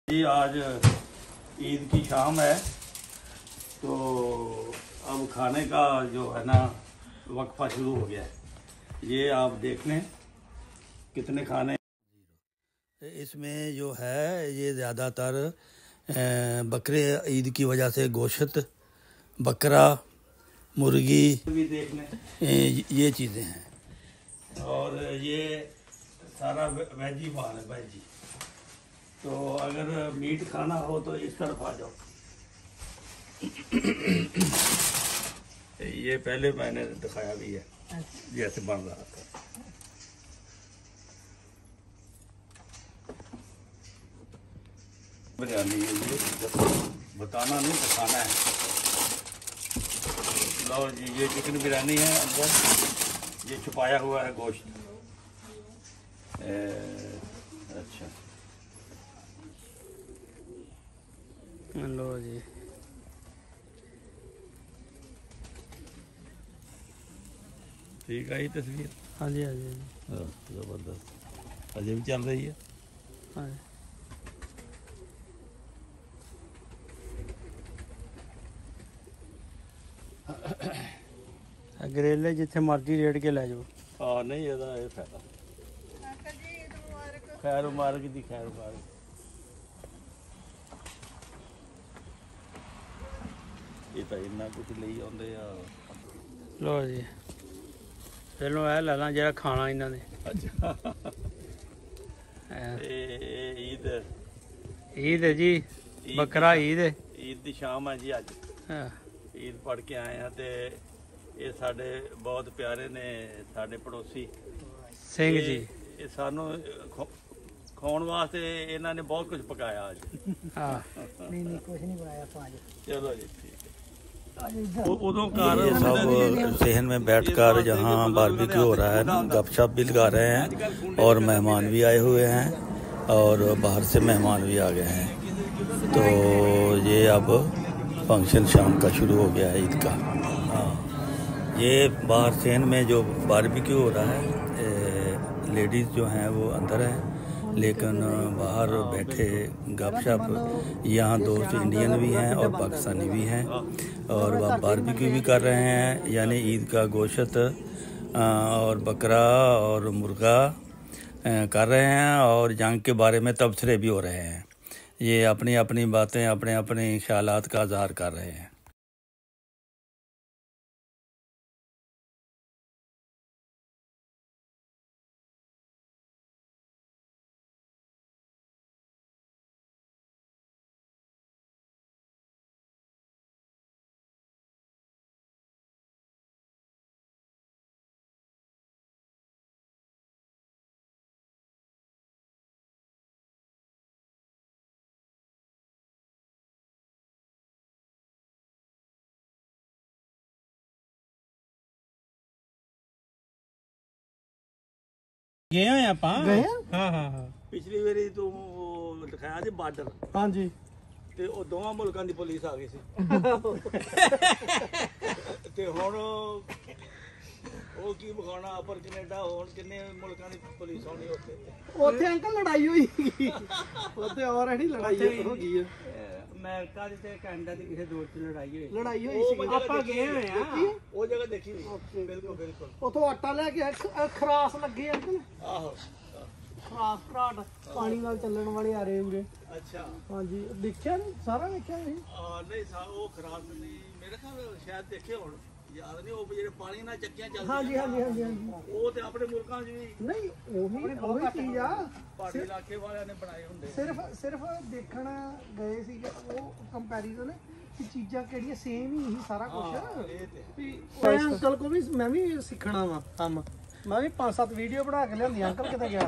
जी आज ईद की शाम है तो अब खाने का जो है ना वक्फा शुरू हो गया है। ये आप देख लें कितने खाने। इसमें जो है ये ज़्यादातर बकरे ईद की वजह से गोश्त, बकरा, मुर्गी भी देख लें, ये चीज़ें हैं। और ये सारा वेजी माल है, वेजी। तो अगर मीट खाना हो तो इस तरफ आ जाओ। ये पहले मैंने दिखाया भी है जैसे बन रहा था। बिरयानी है ये, बताना नहीं दिखाना है। लो जी, ये चिकन बिरयानी है। अंदर ये छुपाया हुआ है गोश्त। अच्छा लो जी, ठीक है ये तस्वीर। हाँ जी, हाँ जी, जबरदस्त। अजय भी चल रही है। हाँ ग्रेले जिथे मर्जी रेड़ के लै जाओ। हाँ नहीं ਇਹਦਾ ਇਹ ਫਾਇਦਾ। खैर मुबारक दी खैर मुबारक। ये तो इन्ना कुछ ले आते आ। लो जी, पहलों यह लै ला जरा खाना इन्हों ने। अच्छा ईद ईद है जी, बकरा ईद है। ईद की शाम है जी अज। ईद पढ़ के आए हैं तो ये साडे बहुत प्यारे ने साडे पड़ोसी सिंह जी। ये सानू खाने वास्ते इन्हों ने बहुत कुछ पकाया आज। नहीं कुछ नहीं बनाया आज। चलो जी ठीक है। उदों सब सहन में बैठकर जहाँ बारबेक्यू हो रहा है ना, गपशप भी लगा रहे हैं और मेहमान भी आए हुए हैं और बाहर से मेहमान भी आ गए हैं। तो ये अब फंक्शन शाम का शुरू हो गया है ईद का। हाँ, ये बाहर सहन में जो बारबेक्यू हो रहा है, लेडीज़ जो हैं वो अंदर हैं लेकिन बाहर बैठे गपशप। यहाँ दोस्त इंडियन भी हैं और पाकिस्तानी भी हैं और वह बारबेक्यू भी कर रहे हैं, यानी ईद का गोश्त और बकरा और मुर्गा कर रहे हैं और जंग के बारे में तबसरे भी हो रहे हैं। ये अपनी अपनी बातें, अपने अपने ख्यालात का इज़हार कर रहे हैं। गए हैं आप? गए? हाँ हाँ हाँ। पिछली बारी तू दिखाया जी बार्डर, हाँ जी, ਤੇ ਉਹ ਦੋਵਾਂ ਮੁਲਕਾਂ ਦੀ ਪੁਲਿਸ ਆ ਗਈ ਸੀ ਤੇ ਹੁਣ ਉਹ ਕੀ ਵਿਖਾਉਣਾ ਅਪਰ ਕੈਨੇਡਾ ਹੋਣ ਕਿੰਨੇ ਮੁਲਕਾਂ ਦੀ ਪੁਲਿਸ ਆਉਣੀ ਉੱਥੇ। ਉੱਥੇ ਅੰਕਲ ਲੜਾਈ ਹੋਈ ਉੱਥੇ ਆਲਰੇਡੀ ਲੜਾਈ ਹੋ ਗਈ ਹੈ। ਅਮਰੀਕਾ ਤੇ ਕੈਨੇਡਾ ਦੀ ਕਿਸੇ ਦੋਸਤ ਚ ਲੜਾਈ ਹੋਈ ਸੀ। ਆਪਾਂ ਗਏ ਹੋਏ ਆ ਉਹ ਜਗ੍ਹਾ ਦੇਖੀ ਹੋਈ। ਬਿਲਕੁਲ ਬਿਲਕੁਲ। ਉੱਥੋਂ ਆਟਾ ਲੈ ਕੇ ਖਰਾਸ ਲੱਗੇ ਅੰਕਲ। ਆਹੋ ਖਰਾਸ ਘਾਟ ਪਾਣੀ ਨਾਲ ਚੱਲਣ ਵਾਲੇ ਆ ਰਹੇ ਹੁੰਦੇ। ਅੱਛਾ ਹਾਂਜੀ ਦੇਖਿਆ ਨੀ? ਸਾਰਾ ਦੇਖਿਆ ਨਹੀਂ? ਨਹੀਂ ਉਹ ਖਰਾਬ ਨਹੀਂ, ਮੇਰੇ ਖਿਆਲ ਸ਼ਾਇਦ ਦੇਖੇ ਹੁਣ, ਯਾਦ ਨਹੀਂ। ਉਹ ਜਿਹੜੇ ਪਾਣੀ ਨਾਲ ਚੱਕੀਆਂ ਚੱਲਦੀਆਂ। ਹਾਂਜੀ ਹਾਂਜੀ ਹਾਂਜੀ ਹਾਂਜੀ। ਉਹ ਤੇ ਆਪਣੇ ਮੁਲਕਾਂ 'ਚ ਵੀ ਨਹੀਂ ਉਹੀ ਚੀਜ਼ ਆ। ਪਹਾੜੀ ਇਲਾਕੇ ਵਾਲਿਆਂ ਨੇ ਬਣਾਏ ਹੁੰਦੇ। ਸਿਰਫ ਦੇਖਣ ਗਏ ਸੀ ਉਹ ਕੰਪੈਰੀਜ਼ਨ ਕਿ ਚੀਜ਼ਾਂ ਕਿਹੜੀਆਂ ਸੇਮ ਹੀ ਸਾਰਾ ਕੁਝ। ਵੀ ਅੰਕਲ ਕੋ ਵੀ ਮੈਂ ਵੀ ਸਿੱਖਣਾ ਵਾ ਕੰਮ। ਮੈਂ ਵੀ 5-7 ਵੀਡੀਓ ਬਣਾ ਕੇ ਲਿਆਂਦੀ ਅੰਕਲ ਕਿਤੇ ਗਿਆ।